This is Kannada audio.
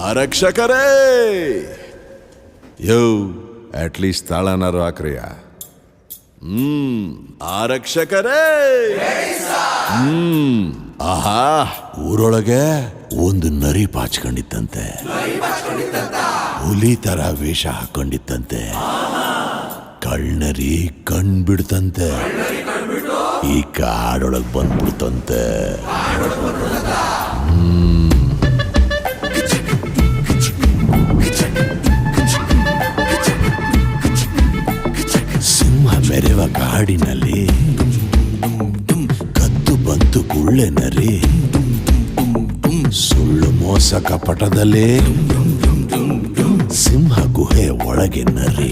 ಆರಕ್ಷಕರೇ ಯೋ ಅಟ್ಲೀಸ್ಟ್ ತಾಳನಾರು ಹಾಕ್ರಿಯ ಆರಕ್ಷಕರೇ ಆಹಾ ಊರೊಳಗೆ ಒಂದು ನರಿ ಪಾಚ್ಕೊಂಡಿತ್ತಂತೆ, ಹುಲಿ ತರ ವೇಷ ಹಾಕೊಂಡಿತ್ತಂತೆ. ಕಳ್ನರಿ ಕಣ್ಬಿಡ್ತಂತೆ, ಈ ಕಾಡೊಳಗ್ ಬಂದ್ಬಿಡ್ತಂತೆ. ಸಿಂಹ ಮೆರೆವ ಕಾಡಿನಲ್ಲಿ ಕದ್ದು ಬಂತು ಗುಳ್ಳೆ ನರಿ, ಸುಳ್ಳು ಮೋಸ ಕಪಟದಲ್ಲಿ ಸಿಂಹ ಗುಹೆ ಒಳಗೆ ನರಿ.